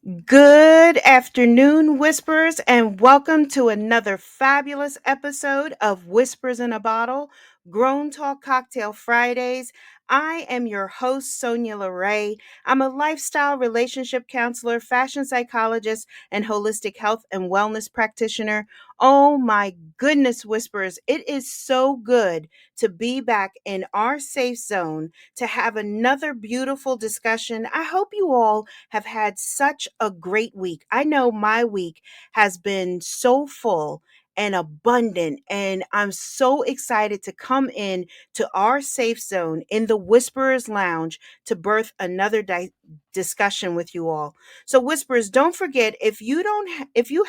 Good afternoon, Whispers, and welcome to another fabulous episode of Whispers in a Bottle, Grown Talk Cocktail Fridays. I am your host, Sonya LaRae. I'm a lifestyle relationship counselor, fashion psychologist, and holistic health and wellness practitioner. Oh my goodness, Whispers, it is so good to be back in our safe zone to have another beautiful discussion. I hope you all have had such a great week. I know my week has been so full and abundant, and I'm so excited to come in to our safe zone in the Whisperers Lounge to birth another discussion with you all. So Whisperers, don't forget, if you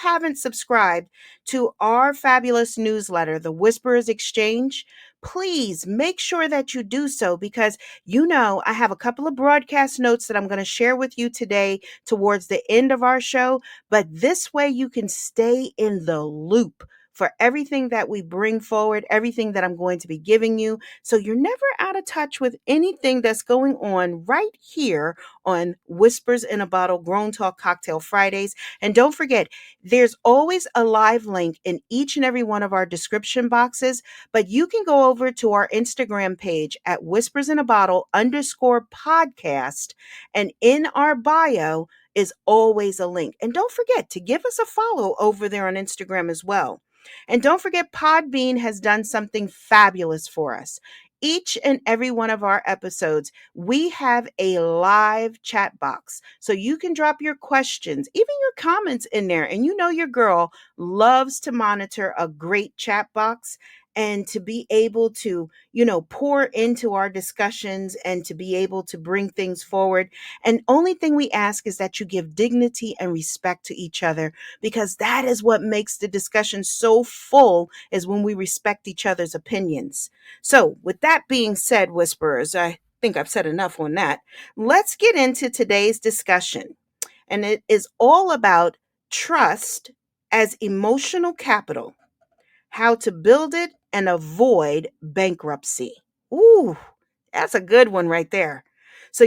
haven't subscribed to our fabulous newsletter, the Whisperers Exchange, please make sure that you do so, because I have a couple of broadcast notes that I'm going to share with you today towards the end of our show, but this way you can stay in the loop for everything that we bring forward, everything that I'm going to be giving you. So you're never out of touch with anything that's going on right here on Whispers in a Bottle Grown Talk Cocktail Fridays. And don't forget, there's always a live link in each and every one of our description boxes, but you can go over to our Instagram page at whispersinabottle_podcast. And in our bio is always a link. And don't forget to give us a follow over there on Instagram as well. And don't forget, Podbean has done something fabulous for us. Each and every one of our episodes, we have a live chat box. So you can drop your questions, even your comments in there. And your girl loves to monitor a great chat box and to be able to, pour into our discussions and to be able to bring things forward. And only thing we ask is that you give dignity and respect to each other, because that is what makes the discussion so full, is when we respect each other's opinions. So with that being said, Whisperers, I think I've said enough on that. Let's get into today's discussion. And it is all about trust as emotional capital, how to build it and avoid bankruptcy. Ooh, that's a good one right there. So,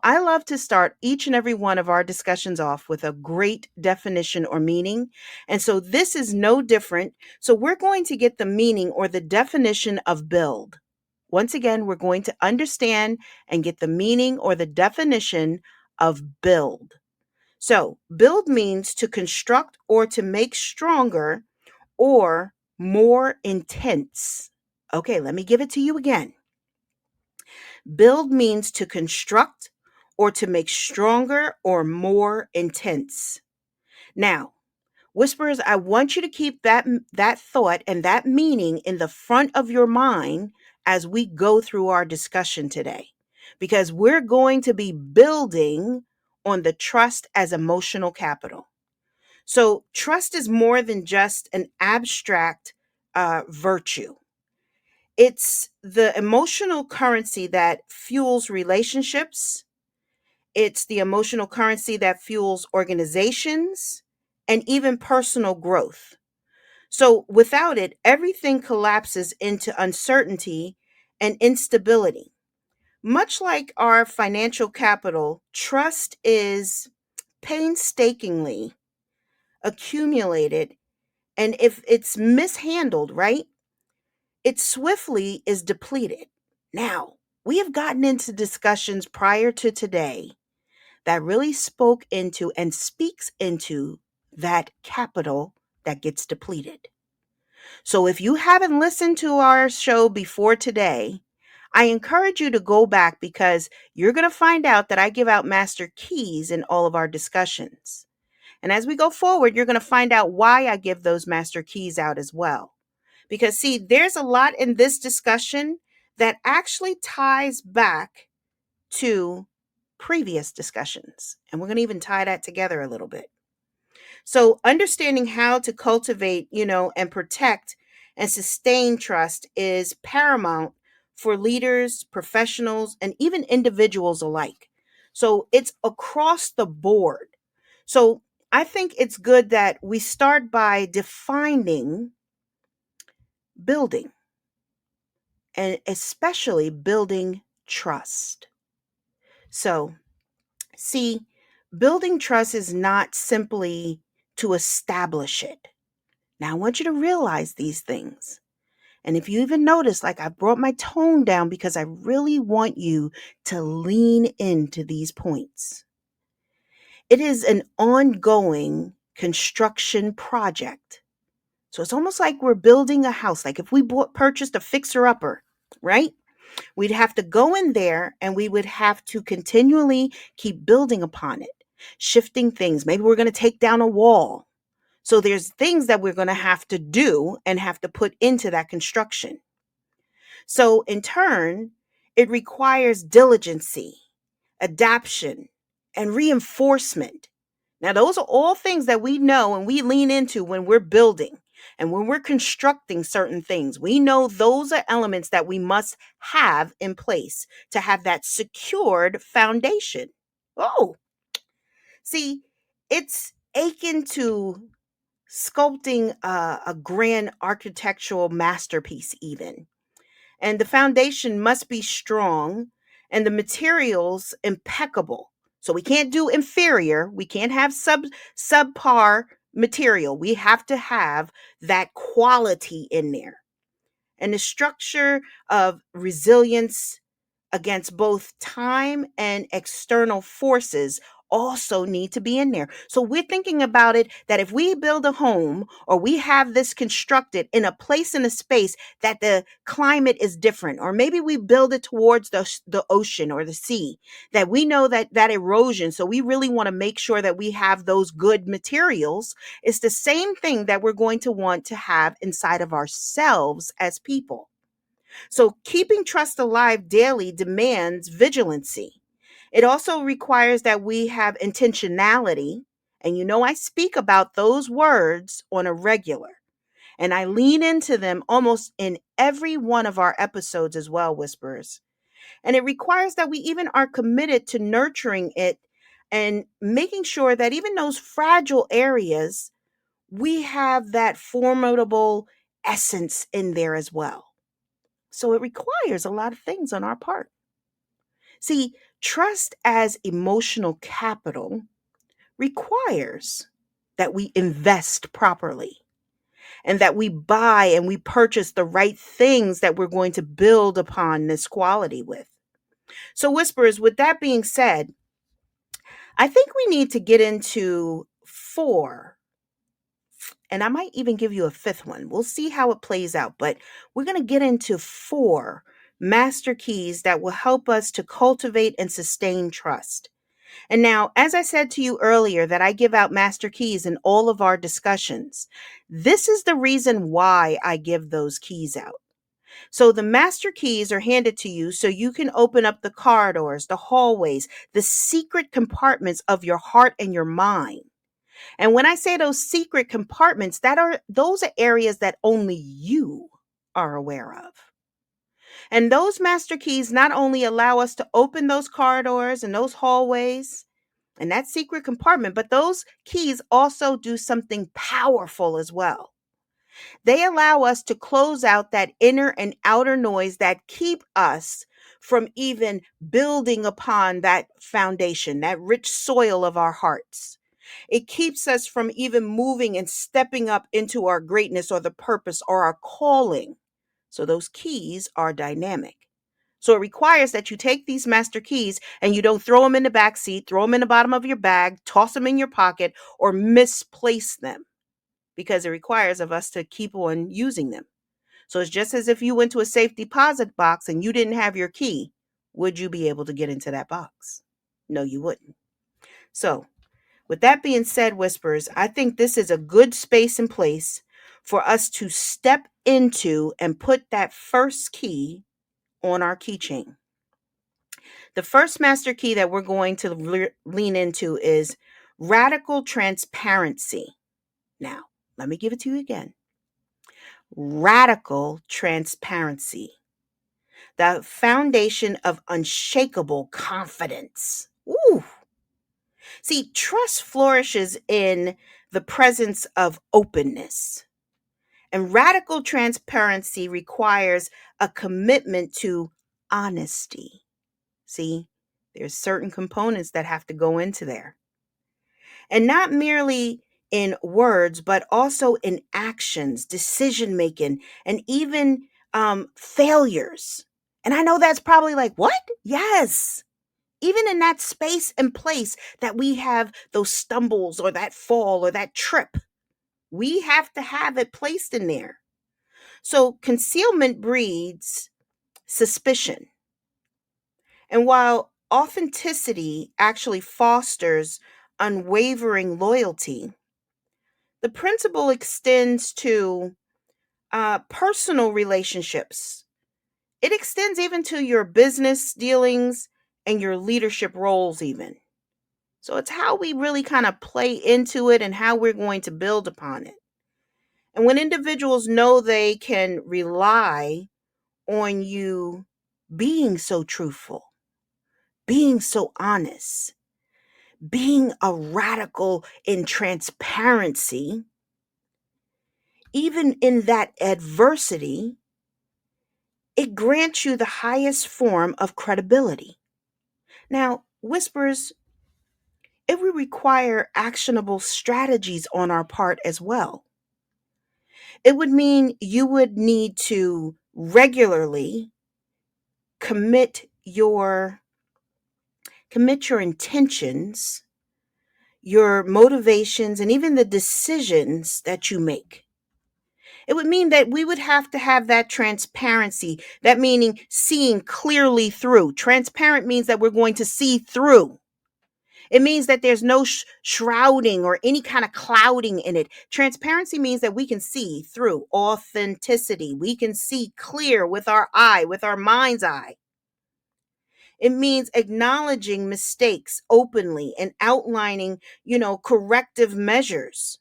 I love to start each and every one of our discussions off with a great definition or meaning. And so this is no different. So, we're going to get the meaning or the definition of build. Once again, we're going to understand and get the meaning or the definition of build. So, build means to construct or to make stronger or more intense. Okay, let me give it to you again. Build means to construct or to make stronger or more intense. Now, Whisperers, I want you to keep that thought and that meaning in the front of your mind as we go through our discussion today, because we're going to be building on the trust as emotional capital. So, trust is more than just an abstract virtue. It's the emotional currency that fuels relationships. It's the emotional currency that fuels organizations and even personal growth. So, without it, everything collapses into uncertainty and instability. Much like our financial capital, trust is painstakingly accumulated, and if it's mishandled, right, it swiftly is depleted. Now, we have gotten into discussions prior to today that really spoke into and speaks into that capital that gets depleted. So if you haven't listened to our show before today, I encourage you to go back, because you're going to find out that I give out master keys in all of our discussions. And as we go forward, you're going to find out why I give those master keys out as well. Because, see, there's a lot in this discussion that actually ties back to previous discussions. And we're going to even tie that together a little bit. So, understanding how to cultivate, and protect and sustain trust is paramount for leaders, professionals, and even individuals alike. So, it's across the board. So, I think it's good that we start by defining building, and especially building trust. So, see, Building trust is not simply to establish it. Now, I want you to realize these things. And if you even notice, like I brought my tone down because I really want you to lean into these points. It is an ongoing construction project. So it's almost like we're building a house. Like if we purchased a fixer upper, right? We'd have to go in there and we would have to continually keep building upon it, shifting things. Maybe we're going to take down a wall. So there's things that we're going to have to do and have to put into that construction. So in turn, it requires diligency, adaption, and reinforcement. Now, those are all things that we know and we lean into when we're building and when we're constructing certain things. We know those are elements that we must have in place to have that secured foundation. Oh, see, it's akin to sculpting a grand architectural masterpiece, even. And the foundation must be strong and the materials impeccable. So we can't do inferior. We can't have subpar material. We have to have that quality in there. And the structure of resilience against both time and external forces also need to be in there. So we're thinking about it that if we build a home or we have this constructed in a place in a space that the climate is different, or maybe we build it towards the ocean or the sea, that we know that erosion. So we really want to make sure that we have those good materials. It's the same thing that we're going to want to have inside of ourselves as people. So, keeping trust alive daily demands vigilancy. It also requires that we have intentionality. And I speak about those words on a regular, and I lean into them almost in every one of our episodes as well, Whisperers. And it requires that we even are committed to nurturing it and making sure that even those fragile areas, we have that formidable essence in there as well. So it requires a lot of things on our part. See, trust as emotional capital requires that we invest properly and that we buy and we purchase the right things that we're going to build upon this quality with. So, Whisperers, with that being said, I think we need to get into four, and I might even give you a fifth one. We'll see how it plays out, but we're going to get into four master keys that will help us to cultivate and sustain trust. And now, as I said to you earlier, that I give out master keys in all of our discussions, this is the reason why I give those keys out. So the master keys are handed to you so you can open up the corridors, the hallways, the secret compartments of your heart and your mind. And when I say those secret compartments, those are areas that only you are aware of. And those master keys not only allow us to open those corridors and those hallways and that secret compartment, but those keys also do something powerful as well. They allow us to close out that inner and outer noise that keep us from even building upon that foundation, that rich soil of our hearts. It keeps us from even moving and stepping up into our greatness or the purpose or our calling. So those keys are dynamic. So it requires that you take these master keys and you don't throw them in the back seat, throw them in the bottom of your bag, toss them in your pocket, or misplace them, because it requires of us to keep on using them. So it's just as if you went to a safe deposit box and you didn't have your key. Would you be able to get into that box? No, you wouldn't. So with that being said, Whispers, I think this is a good space and place for us to step into and put that first key on our keychain. The first master key that we're going to lean into is radical transparency. Now, let me give it to you again. Radical transparency, the foundation of unshakable confidence. Ooh. See, trust flourishes in the presence of openness. And radical transparency requires a commitment to honesty. See, there's certain components that have to go into there. And not merely in words, but also in actions, decision making, and even failures. And I know that's probably like, what? Yes. Even in that space and place that we have those stumbles or that fall or that trip, we have to have it placed in there. So concealment breeds suspicion. And while authenticity actually fosters unwavering loyalty, the principle extends to personal relationships. It extends even to your business dealings and your leadership roles, even. So it's how we really kind of play into it and how we're going to build upon it. And when individuals know they can rely on you being so truthful, being so honest, being a radical in transparency, even in that adversity, it grants you the highest form of credibility. Now, whispers, it would require actionable strategies on our part as well. It would mean you would need to regularly commit your intentions, your motivations, and even the decisions that you make. It would mean that we would have to have that transparency, that meaning seeing clearly through. Transparent means that we're going to see through. It means that there's no shrouding or any kind of clouding in it. Transparency means that we can see through. Authenticity. We can see clear with our eye, with our mind's eye. It means acknowledging mistakes openly and outlining, corrective measures.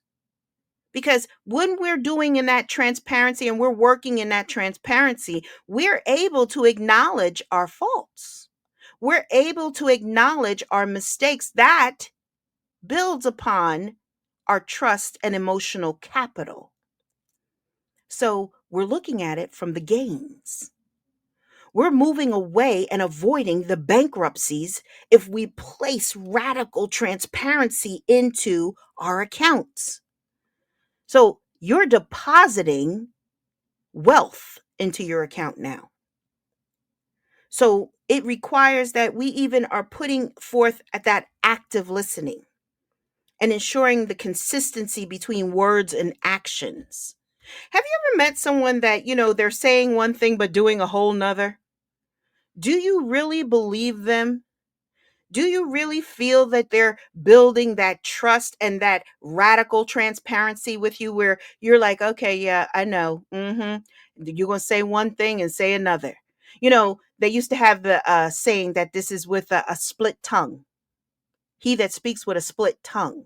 Because when we're doing in that transparency and we're working in that transparency, we're able to acknowledge our faults. We're able to acknowledge our mistakes. That builds upon our trust and emotional capital. So we're looking at it from the gains. We're moving away and avoiding the bankruptcies if we place radical transparency into our accounts. So you're depositing wealth into your account now. So it requires that we even are putting forth at that active listening and ensuring the consistency between words and actions. Have you ever met someone that, they're saying one thing but doing a whole nother? Do you really believe them? Do you really feel that they're building that trust and that radical transparency with you where you're like, okay, yeah, I know. You're going to say one thing and say another. They used to have the saying that this is with a split tongue. He that speaks with a split tongue.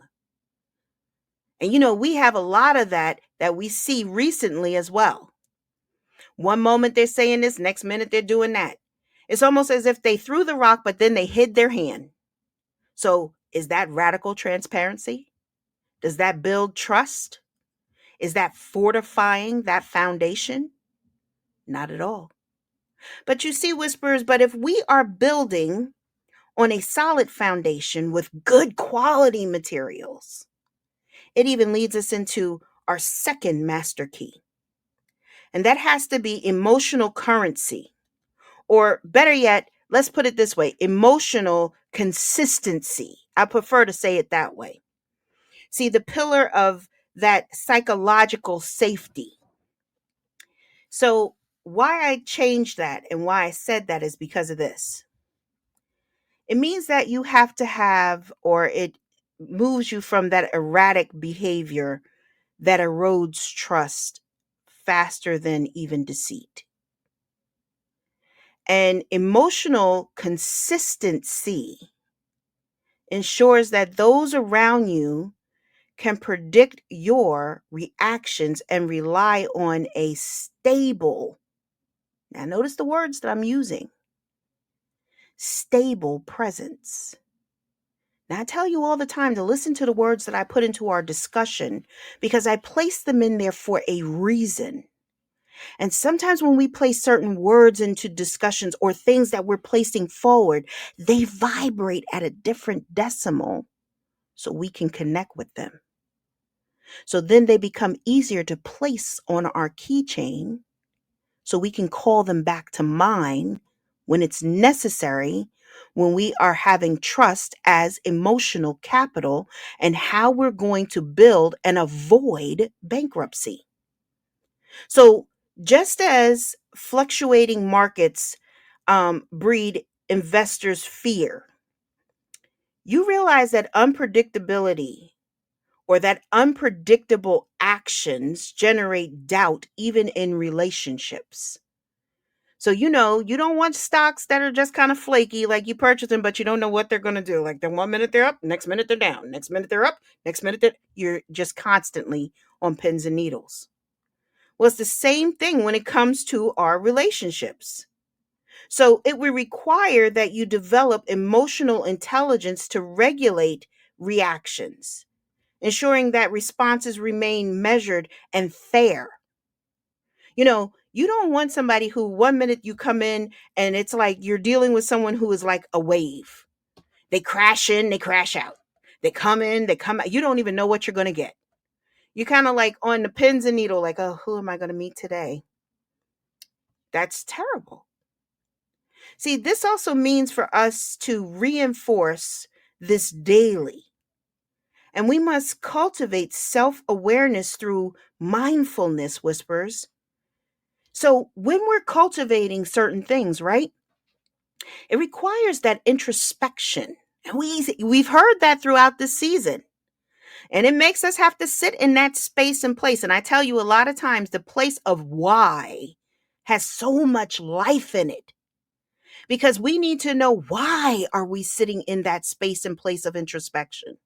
And we have a lot of that we see recently as well. One moment they're saying this, next minute they're doing that. It's almost as if they threw the rock, but then they hid their hand. So is that radical transparency? Does that build trust? Is that fortifying that foundation? Not at all. But you see, whispers, but if we are building on a solid foundation with good quality materials, it even leads us into our second master key. And that has to be emotional currency. Or better yet, let's put it this way, emotional consistency. I prefer to say it that way. See, the pillar of that psychological safety. So, why I changed that and why I said that is because of this. It means that you have to have, or it moves you from that erratic behavior that erodes trust faster than even deceit. And emotional consistency ensures that those around you can predict your reactions and rely on a stable, now notice the words that I'm using, stable presence. Now, I tell you all the time to listen to the words that I put into our discussion because I place them in there for a reason. And sometimes when we place certain words into discussions or things that we're placing forward, they vibrate at a different decimal. so we can connect with them. So then they become easier to place on our keychain so we can call them back to mind when it's necessary, when we are having trust as emotional capital, and how we're going to build and avoid bankruptcy. So, just as fluctuating markets breed investors' fear, you realize that unpredictability or that unpredictable actions generate doubt even in relationships. So, you don't want stocks that are just kind of flaky, like you purchase them, but you don't know what they're going to do. Like, then 1 minute they're up, next minute they're down, next minute they're up, next minute you're just constantly on pins and needles. Well, it's the same thing when it comes to our relationships. So, it will require that you develop emotional intelligence to regulate reactions, ensuring that responses remain measured and fair. You don't want somebody who 1 minute you come in and it's like you're dealing with someone who is like a wave. They crash in, they crash out. They come in, they come out. You don't even know what you're going to get. You're kind of like on the pins and needle, like, oh, who am I going to meet today? That's terrible. See, this also means for us to reinforce this daily. And we must cultivate self awareness through mindfulness, whispers. So when we're cultivating certain things, right, it requires that introspection. And we've heard that throughout the season. And it makes us have to sit in that space and place. And I tell you, a lot of times the place of why has so much life in it, because we need to know, why are we sitting in that space and place of introspection?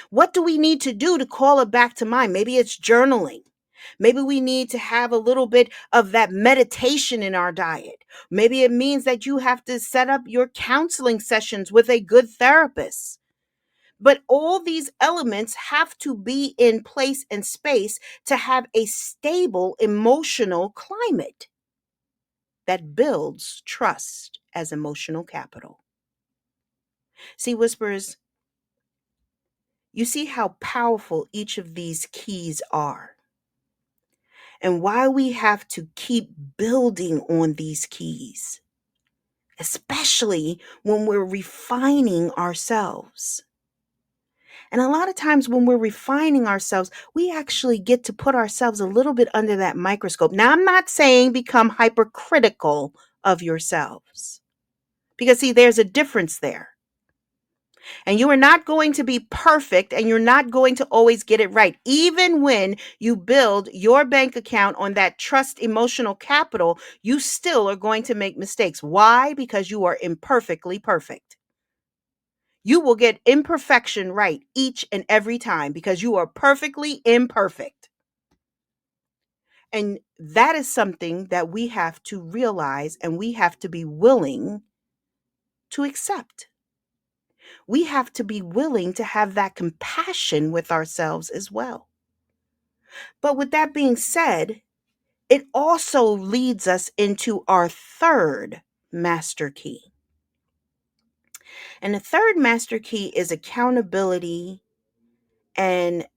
What do we need to do to call it back to mind? Maybe it's journaling. Maybe we need to have a little bit of that meditation in our diet. Maybe it means that you have to set up your counseling sessions with a good therapist. But all these elements have to be in place and space to have a stable emotional climate that builds trust as emotional capital. See, Whispers, you see how powerful each of these keys are, and why we have to keep building on these keys, especially when we're refining ourselves. And a lot of times when we're refining ourselves, we actually get to put ourselves a little bit under that microscope. Now, I'm not saying become hypercritical of yourselves, because see, there's a difference there. And you are not going to be perfect, and you're not going to always get it right. Even when you build your bank account on that trust emotional capital, you still are going to make mistakes. Why? Because you are imperfectly perfect. You will get imperfection right each and every time because you are perfectly imperfect. And that is something that we have to realize, and we have to be willing to accept. We have to be willing to have that compassion with ourselves as well. But with that being said, it also leads us into our third master key. And the third master key is accountability and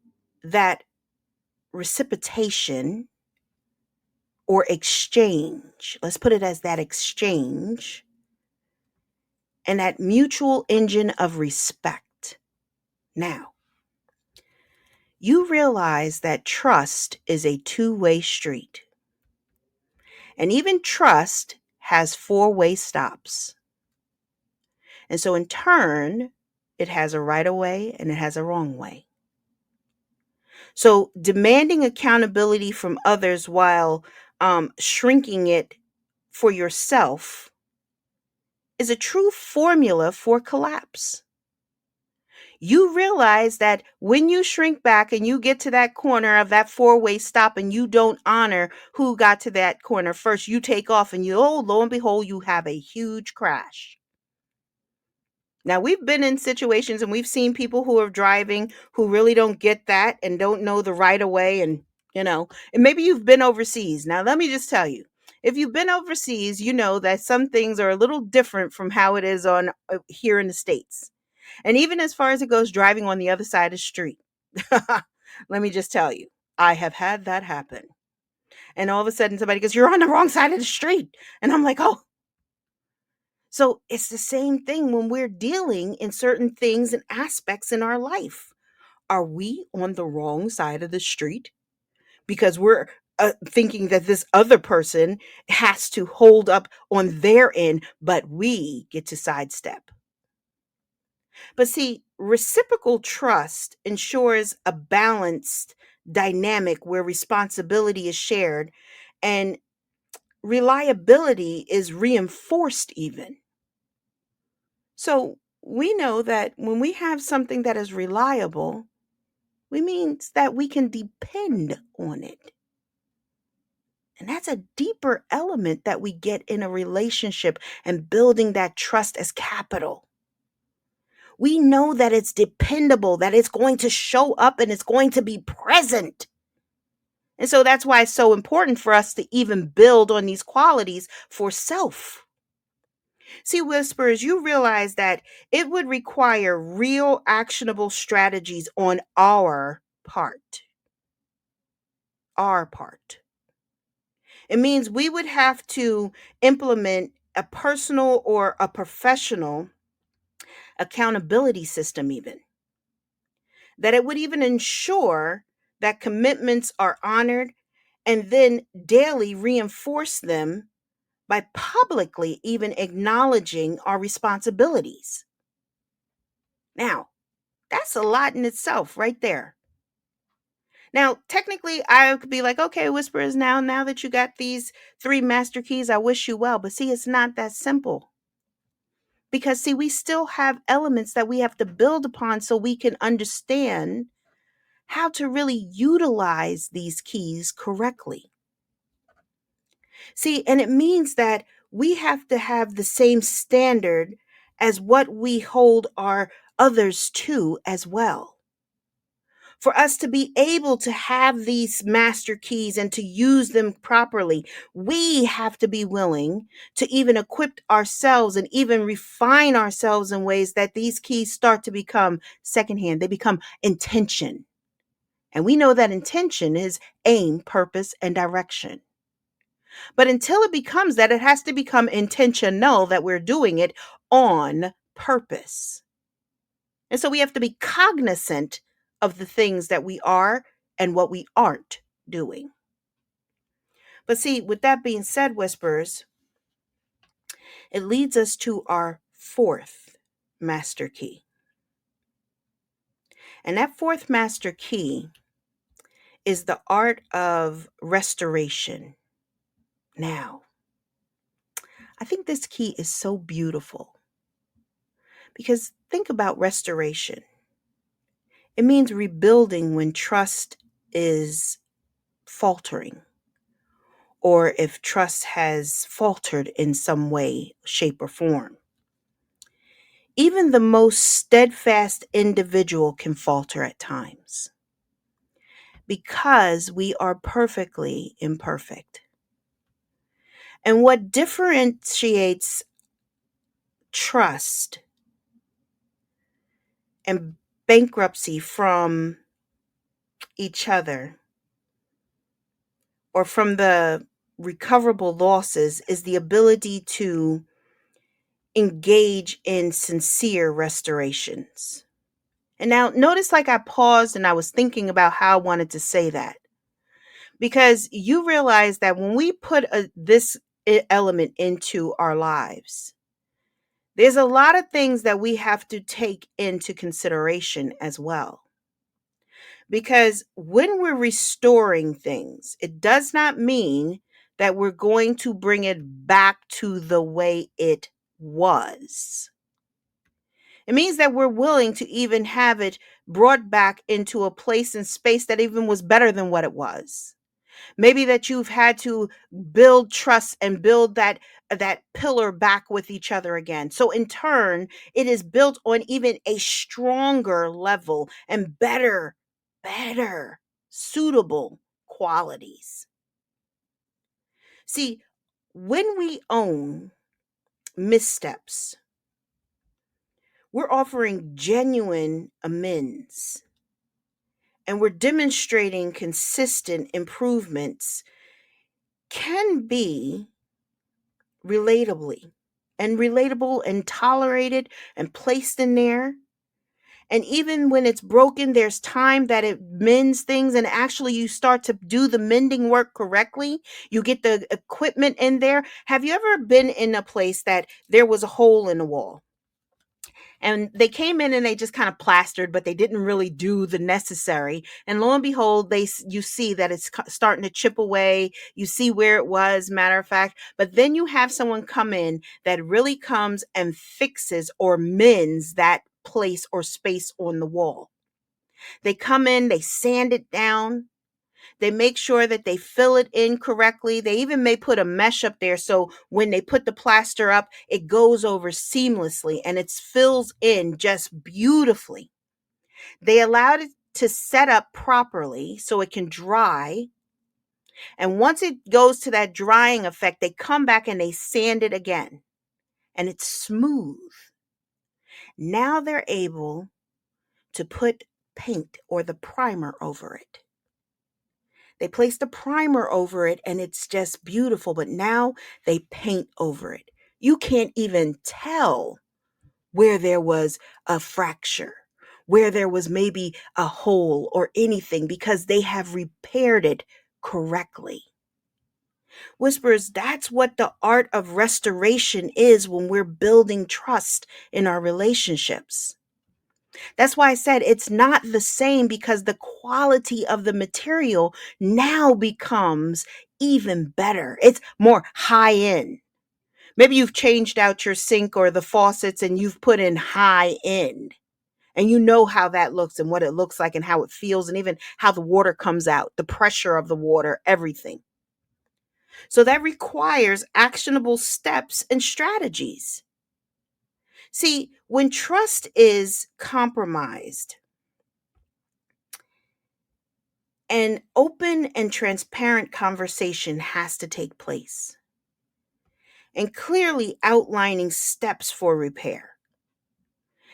that reciprocation or exchange. Let's put it as that exchange and that mutual engine of respect. Now, you realize that trust is a two-way street. And even trust has four-way stops. And so in turn, it has a right of way and it has a wrong way. So demanding accountability from others while shrinking it for yourself is a true formula for collapse. You realize that when you shrink back and you get to that corner of that four-way stop and you don't honor who got to that corner first, you take off and lo and behold, you have a huge crash. Now, we've been in situations and we've seen people who are driving who really don't get that and don't know the right of way. And maybe you've been overseas. Now, let me just tell you, if you've been overseas, you know that some things are a little different from how it is on here in the States. And even as far as it goes, driving on the other side of the street. Let me just tell you, I have had that happen. And all of a sudden somebody goes, "You're on the wrong side of the street." And I'm like, "Oh." So it's the same thing when we're dealing in certain things and aspects in our life. Are we on the wrong side of the street because we're thinking that this other person has to hold up on their end, but we get to sidestep? But see, reciprocal trust ensures a balanced dynamic where responsibility is shared and reliability is reinforced, even. So we know that when we have something that is reliable, we means that we can depend on it. And that's a deeper element that we get in a relationship and building that trust as capital. We know that it's dependable, that it's going to show up and it's going to be present. And so that's why it's so important for us to even build on these qualities for self. See, Whispers, you realize that it would require real actionable strategies on our part. Our part. It means we would have to implement a personal or a professional accountability system, even that it would even ensure that commitments are honored and then daily reinforce them by publicly even acknowledging our responsibilities. Now, that's a lot in itself right there. Now, technically, I could be like, okay, Whispers, now that you got these three master keys, I wish you well. But see, it's not that simple. Because, see, we still have elements that we have to build upon so we can understand how to really utilize these keys correctly. See, and it means that we have to have the same standard as what we hold our others to as well. For us to be able to have these master keys and to use them properly, we have to be willing to even equip ourselves and even refine ourselves in ways that these keys start to become secondhand. They become intention. And we know that intention is aim, purpose, and direction. But until it becomes that, it has to become intentional that we're doing it on purpose. And so we have to be cognizant of the things that we are and what we aren't doing. But see, with that being said, Whispers, it leads us to our fourth master key. And that fourth master key is the art of restoration. Now, I think this key is so beautiful because think about restoration. It means rebuilding when trust is faltering or if trust has faltered in some way, shape, or form. Even the most steadfast individual can falter at times because we are perfectly imperfect. And what differentiates trust and bankruptcy from each other or from the recoverable losses is the ability to engage in sincere restorations. And now notice like I paused and I was thinking about how I wanted to say that. Because you realize that when we put this element into our lives, there's a lot of things that we have to take into consideration as well. Because when we're restoring things, it does not mean that we're going to bring it back to the way it was. It means that we're willing to even have it brought back into a place and space that even was better than what it was. Maybe that you've had to build trust and build that pillar back with each other again. So in turn, it is built on even a stronger level and better suitable qualities. See, when we own missteps, We're offering genuine amends, and we're demonstrating consistent improvements can be relatably and relatable and tolerated and placed in there. And even when it's broken, there's time that it mends things, and actually you start to do the mending work correctly. You get the equipment in there. Have you ever been in a place that there was a hole in the wall? And they came in and they just kind of plastered, but they didn't really do the necessary. And lo and behold, you see that it's starting to chip away. You see where it was, matter of fact. But then you have someone come in that really comes and fixes or mends that place or space on the wall. They come in, they sand it down. They make sure that they fill it in correctly. They even may put a mesh up there so when they put the plaster up, it goes over seamlessly and it fills in just beautifully. They allowed it to set up properly so it can dry. And once it goes to that drying effect, they come back and they sand it again. And it's smooth. Now they're able to put paint or the primer over it. They place the primer over it and it's just beautiful, but now they paint over it. You can't even tell where there was a fracture, where there was maybe a hole or anything, because they have repaired it correctly. Whispers, that's what the art of restoration is when we're building trust in our relationships. That's why I said it's not the same, because the quality of the material now becomes even better. It's more high end. Maybe you've changed out your sink or the faucets and you've put in high end. And you know how that looks and what it looks like and how it feels and even how the water comes out, the pressure of the water, everything. So that requires actionable steps and strategies. See, when trust is compromised, an open and transparent conversation has to take place, and clearly outlining steps for repair.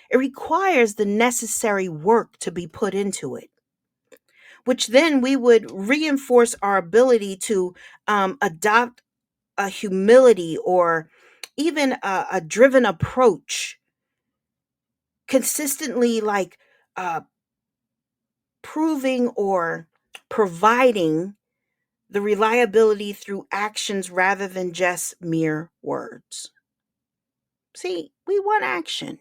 It requires the necessary work to be put into it, which then we would reinforce our ability to adopt a humility or even a driven approach, consistently like proving or providing the reliability through actions rather than just mere words. See, we want action.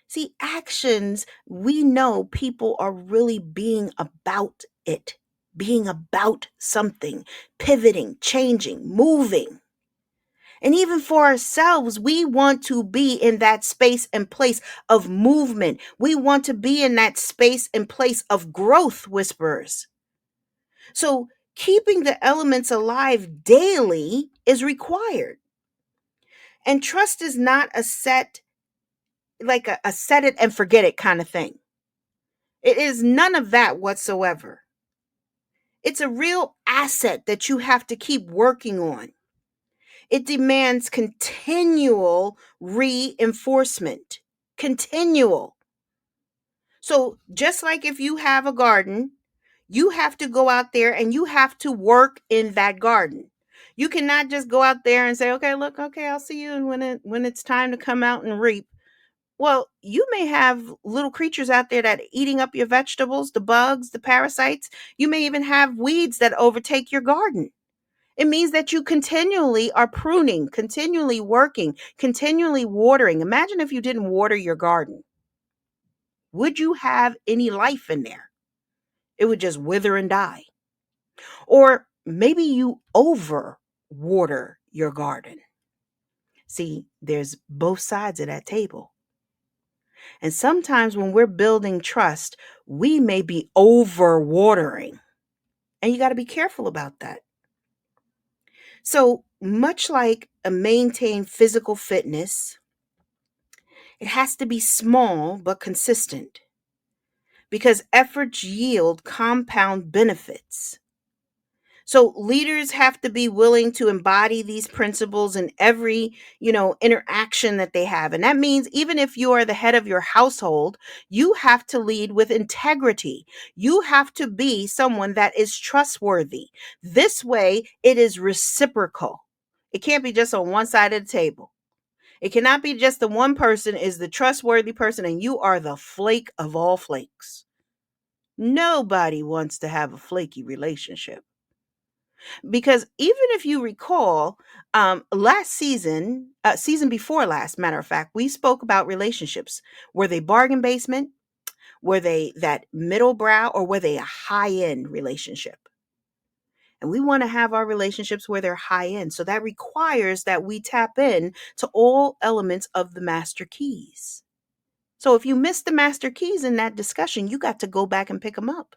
See, actions, we know people are really being about it, being about something, pivoting, changing, moving. And even for ourselves, we want to be in that space and place of movement. We want to be in that space and place of growth, whisperers. So keeping the elements alive daily is required. And trust is not a set, like a set it and forget it kind of thing. It is none of that whatsoever. It's a real asset that you have to keep working on. It demands continual reinforcement. Continual. So just like if you have a garden, you have to go out there and you have to work in that garden. You cannot just go out there and say, okay, look, okay, I'll see you when it's time to come out and reap. Well, you may have little creatures out there that are eating up your vegetables, the bugs, the parasites. You may even have weeds that overtake your garden. It means that you continually are pruning, continually working, continually watering. Imagine if you didn't water your garden. Would you have any life in there? It would just wither and die. Or maybe you over water your garden. See, there's both sides of that table. And sometimes when we're building trust, we may be over watering. And you got to be careful about that. So, much like a maintained physical fitness, it has to be small but consistent, because efforts yield compound benefits. So leaders have to be willing to embody these principles in every, interaction that they have. And that means even if you are the head of your household, you have to lead with integrity. You have to be someone that is trustworthy. This way, it is reciprocal. It can't be just on one side of the table. It cannot be just the one person is the trustworthy person and you are the flake of all flakes. Nobody wants to have a flaky relationship. Because even if you recall, last season, season before last, matter of fact, we spoke about relationships. Were they bargain basement? Were they that middle brow, or were they a high end relationship? And we want to have our relationships where they're high end. So that requires that we tap in to all elements of the master keys. So if you missed the master keys in that discussion, you got to go back and pick them up,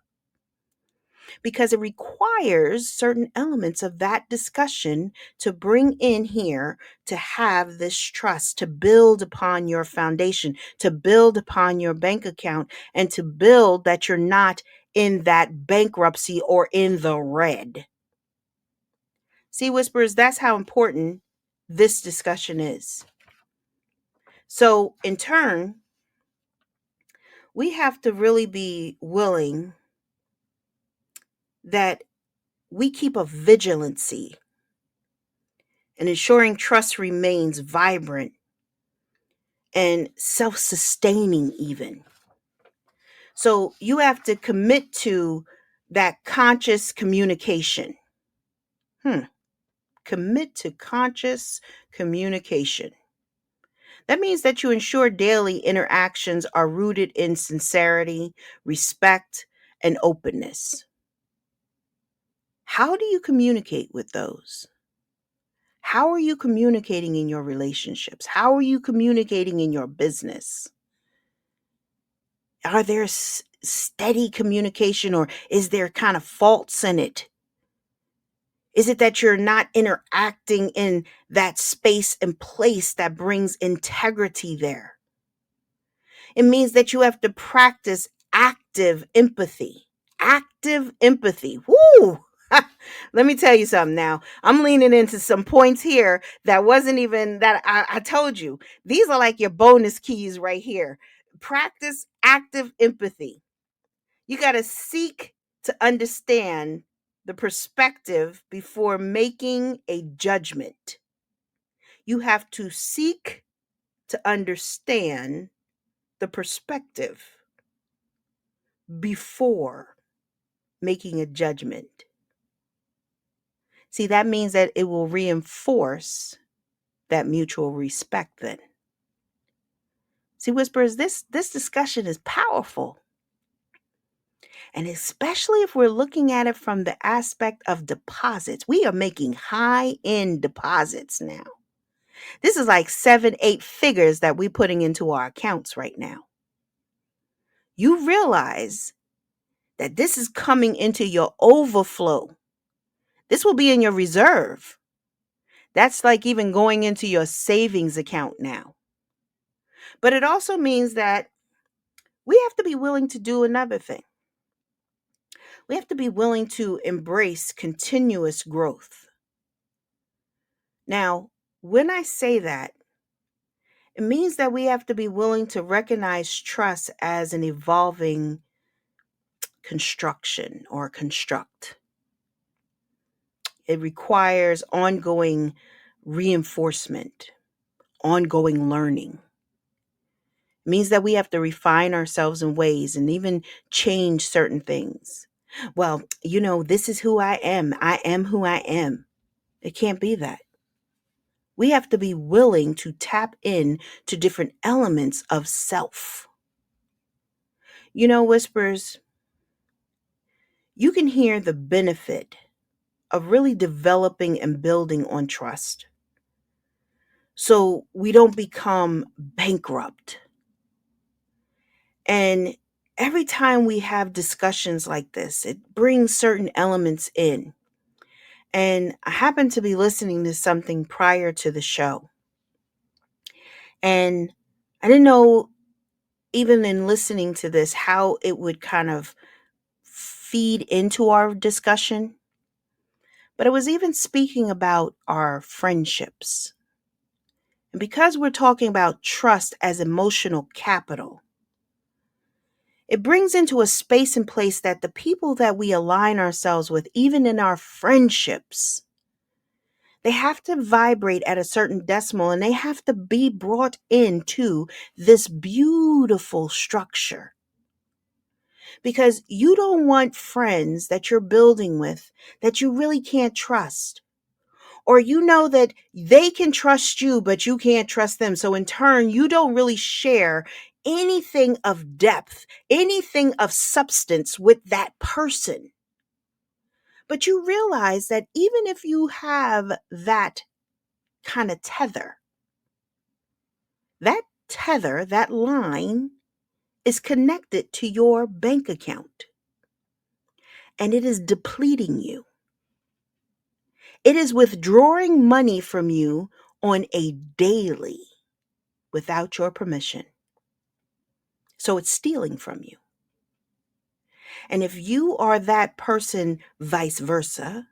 because it requires certain elements of that discussion to bring in here to have this trust, to build upon your foundation, to build upon your bank account, and to build that you're not in that bankruptcy or in the red. See, Whispers, that's how important this discussion is. So, in turn, we have to really be willing that we keep a vigilancy and ensuring trust remains vibrant and self-sustaining even. So you have to commit to that conscious communication. Commit to conscious communication. That means that you ensure daily interactions are rooted in sincerity, respect, and openness. How do you communicate with those? How are you communicating in your relationships? How are you communicating in your business? Are there steady communication, or is there kind of faults in it? Is it that you're not interacting in that space and place that brings integrity there? It means that you have to practice active empathy. Active empathy. Woo! Let me tell you something now. I'm leaning into some points here that wasn't even that I told you. These are like your bonus keys right here. Practice active empathy. You got to seek to understand the perspective before making a judgment. You have to seek to understand the perspective before making a judgment. See, that means that it will reinforce that mutual respect then. See, Whispers, this discussion is powerful. And especially if we're looking at it from the aspect of deposits. We are making high-end deposits now. This is like 7, 8 figures that we're putting into our accounts right now. You realize that this is coming into your overflow. This will be in your reserve. That's like even going into your savings account now. But it also means that we have to be willing to do another thing. We have to be willing to embrace continuous growth. Now, when I say that, it means that we have to be willing to recognize trust as an evolving construction or construct. It requires ongoing reinforcement, ongoing learning. It means that we have to refine ourselves in ways and even change certain things. Well, this is who I am. I am who I am. It can't be that. We have to be willing to tap in to different elements of self. Whispers, you can hear the benefit of really developing and building on trust, so we don't become bankrupt. And every time we have discussions like this, it brings certain elements in. And I happened to be listening to something prior to the show. And I didn't know, even in listening to this, how it would kind of feed into our discussion. but it was even speaking about our friendships. And because we're talking about trust as emotional capital, it brings into a space and place that the people that we align ourselves with, even in our friendships, they have to vibrate at a certain decimal and they have to be brought into this beautiful structure. Because you don't want friends that you're building with that you really can't trust. Or you know that they can trust you, but you can't trust them. So in turn, you don't really share anything of depth, anything of substance with that person. But you realize that even if you have that kind of tether, that line is connected to your bank account and it is depleting you. It is withdrawing money from you on a daily without your permission. So it's stealing from you. And if you are that person, vice versa,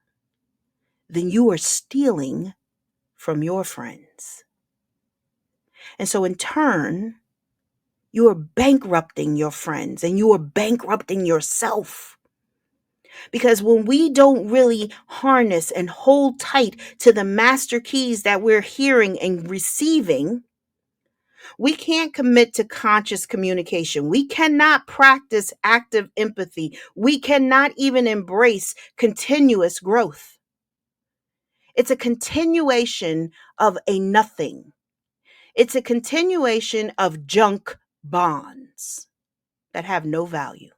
then you are stealing from your friends. And so in turn, you are bankrupting your friends and you are bankrupting yourself. Because when we don't really harness and hold tight to the master keys that we're hearing and receiving, we can't commit to conscious communication. We cannot practice active empathy. We cannot even embrace continuous growth. It's a continuation of a nothing. It's a continuation of junk bonds that have no value,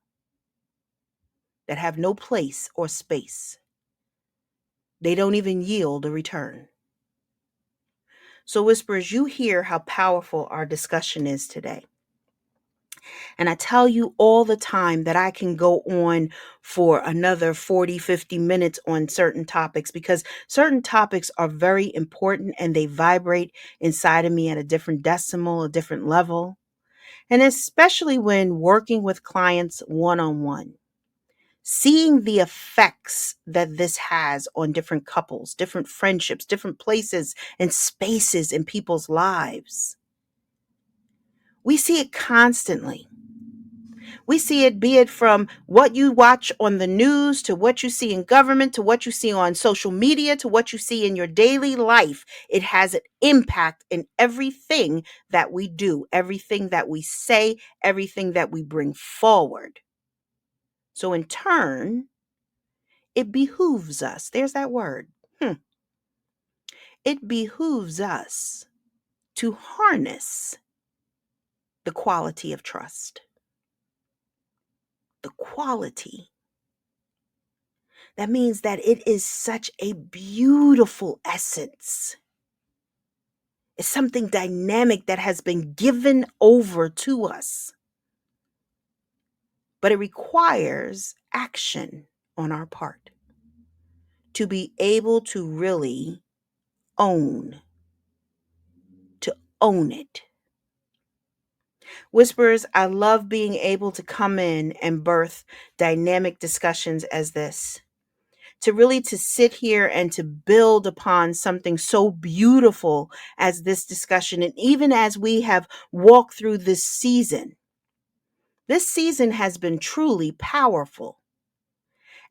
that have no place or space. They don't even yield a return. So, Whisperers, you hear how powerful our discussion is today. And I tell you all the time that I can go on for another 40, 50 minutes on certain topics because certain topics are very important and they vibrate inside of me at a different decimal, a different level. And especially when working with clients one-on-one. Seeing the effects that this has on different couples, different friendships, different places and spaces in people's lives. We see it constantly. We see it, be it from what you watch on the news to what you see in government to what you see on social media to what you see in your daily life. It has an impact in everything that we do, everything that we say, everything that we bring forward. So in turn, it behooves us. There's that word. It behooves us to harness the quality of trust. The quality. That means that it is such a beautiful essence. It's something dynamic that has been given over to us. But it requires action on our part to be able to really own, to own it. Whisperers, I love being able to come in and birth dynamic discussions as this. To sit here and to build upon something so beautiful as this discussion. And even as we have walked through this season has been truly powerful.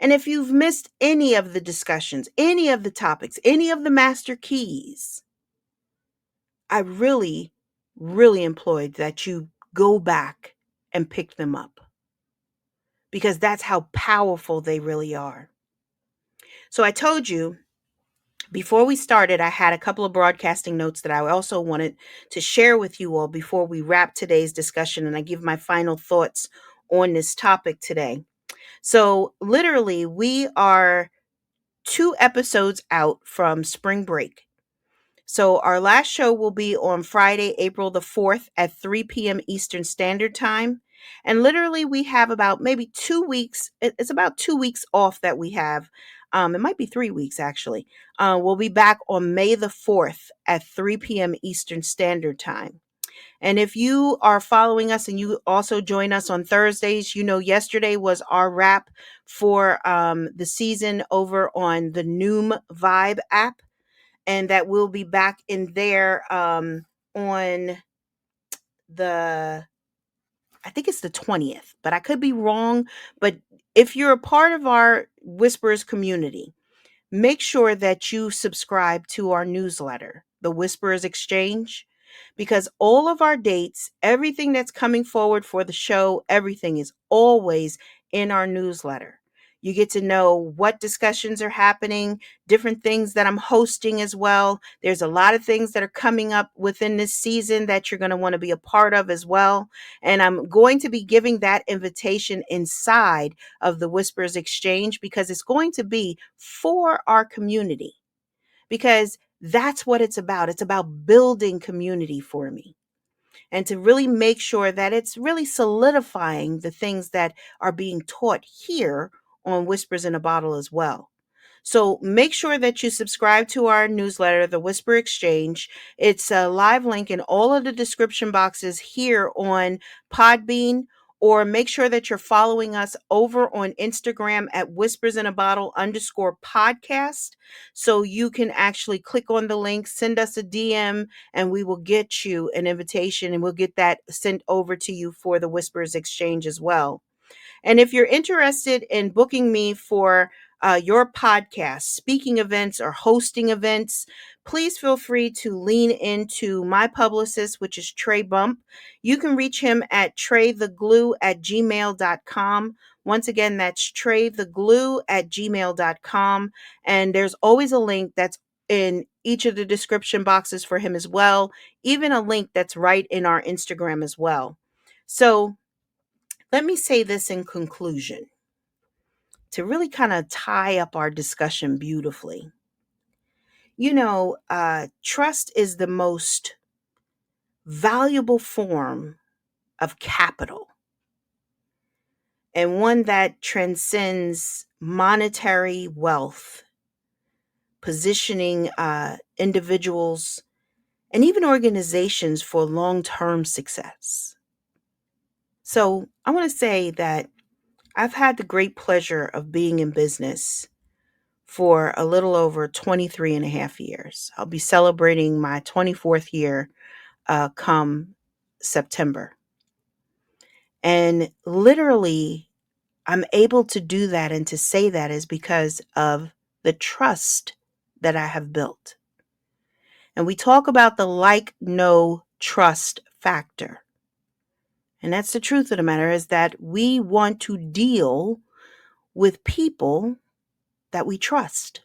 And if you've missed any of the discussions, any of the topics, any of the master keys, I really, really implore that you go back and pick them up because that's how powerful they really are. So I told you before we started, I had a couple of broadcasting notes that I also wanted to share with you all before we wrap today's discussion and I give my final thoughts on this topic today. So literally, we are 2 episodes out from spring break. So our last show will be on Friday, April the 4th at 3 p.m. Eastern Standard Time. And literally we have about maybe 2 weeks. It's about 2 weeks off that we have. It might be 3 weeks actually. We'll be back on May the 4th at 3 p.m. Eastern Standard Time. And if you are following us and you also join us on Thursdays, yesterday was our wrap for the season over on the Noom Vibe app. And that we'll be back in there on the, I think it's the 20th, but I could be wrong. But if you're a part of our Whisperers community, make sure that you subscribe to our newsletter, The Whisperers Exchange, because all of our dates, everything that's coming forward for the show, everything is always in our newsletter. You get to know what discussions are happening, different things that I'm hosting as well. There's a lot of things that are coming up within this season that you're going to want to be a part of as well. And I'm going to be giving that invitation inside of the Whispers Exchange because it's going to be for our community, because that's what it's about. It's about building community for me and to really make sure that it's really solidifying the things that are being taught here on Whispers in a Bottle as well. So make sure that you subscribe to our newsletter, The Whisper Exchange. It's a live link in all of the description boxes here on Podbean, or make sure that you're following us over on Instagram at whispers_in_a_bottle_podcast. So you can actually click on the link, send us a DM, and we will get you an invitation and we'll get that sent over to you for the Whispers Exchange as well. And if you're interested in booking me for your podcast, speaking events, or hosting events, please feel free to lean into my publicist, which is Trey Bump. You can reach him at treytheglue@gmail.com. Once again, that's treytheglue@gmail.com. And there's always a link that's in each of the description boxes for him as well, even a link that's right in our Instagram as well. So let me say this in conclusion to really kind of tie up our discussion beautifully. Trust is the most valuable form of capital, and one that transcends monetary wealth, positioning individuals and even organizations for long-term success. So I want to say that I've had the great pleasure of being in business for a little over 23 and a half years. I'll be celebrating my 24th year come September. And literally, I'm able to do that and to say that is because of the trust that I have built. And we talk about the like, know, trust factor. And that's the truth of the matter, is that we want to deal with people that we trust.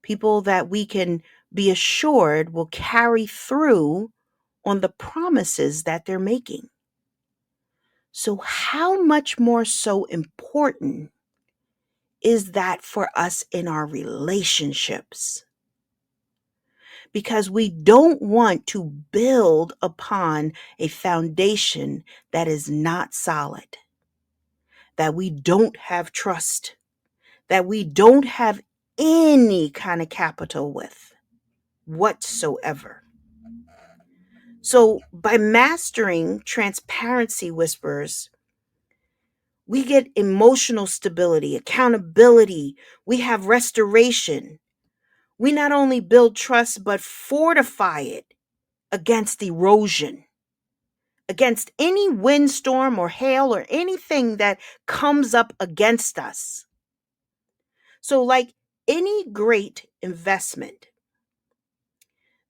People that we can be assured will carry through on the promises that they're making. So how much more so important is that for us in our relationships? Because we don't want to build upon a foundation that is not solid, that we don't have trust, that we don't have any kind of capital with whatsoever. So by mastering transparency, Whispers, we get emotional stability, accountability. We have restoration. We not only build trust, but fortify it against erosion, against any windstorm or hail or anything that comes up against us. So like any great investment,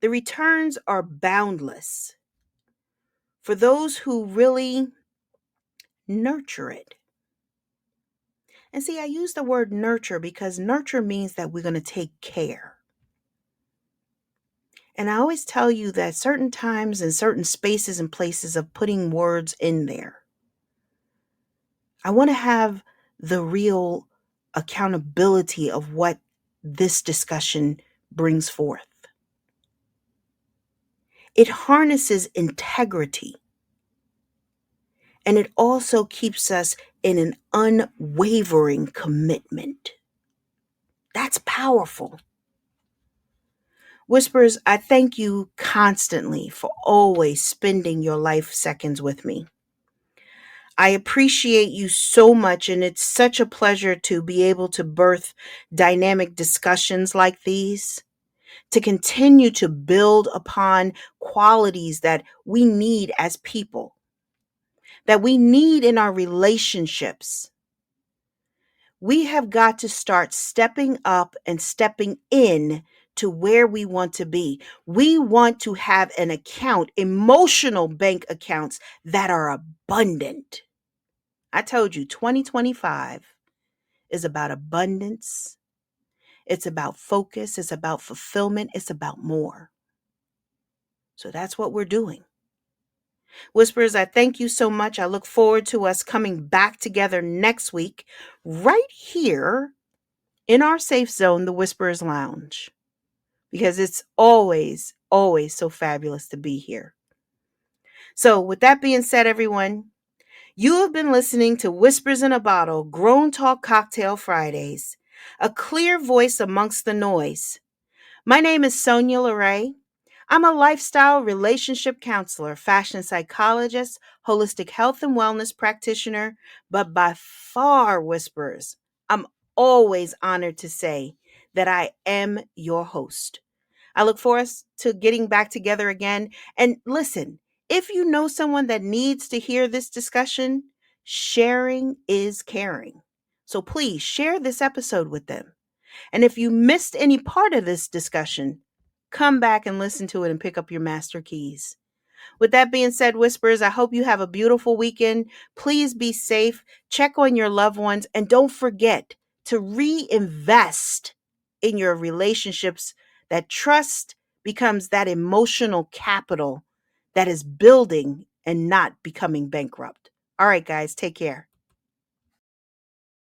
the returns are boundless for those who really nurture it. And see, I use the word nurture because nurture means that we're going to take care. And I always tell you that certain times and certain spaces and places of putting words in there, I want to have the real accountability of what this discussion brings forth. It harnesses integrity. And it also keeps us in an unwavering commitment. That's powerful. Whispers, I thank you constantly for always spending your life seconds with me. I appreciate you so much, and it's such a pleasure to be able to birth dynamic discussions like these, to continue to build upon qualities that we need as people, that we need in our relationships. We have got to start stepping up and stepping in to where we want to be. We want to have an account, emotional bank accounts that are abundant. I told you 2025 is about abundance. It's about focus. It's about fulfillment. It's about more. So that's what we're doing. Whispers, I thank you so much. I look forward to us coming back together next week, right here in our safe zone, the Whisperers Lounge, because it's always, always so fabulous to be here. So, with that being said, everyone, you have been listening to Whispers in a Bottle, Grown Talk Cocktail Fridays, a clear voice amongst the noise. My name is Sonya LaRae. I'm a lifestyle relationship counselor, fashion psychologist, holistic health and wellness practitioner, but by far, Whispers, I'm always honored to say that I am your host. I look forward to getting back together again. And listen, if you know someone that needs to hear this discussion, sharing is caring. So please share this episode with them. And if you missed any part of this discussion, come back and listen to it and pick up your master keys. With that being said, Whispers, I hope you have a beautiful weekend. Please be safe, check on your loved ones, and don't forget to reinvest in your relationships. That trust becomes that emotional capital that is building and not becoming bankrupt. All right, guys, take care.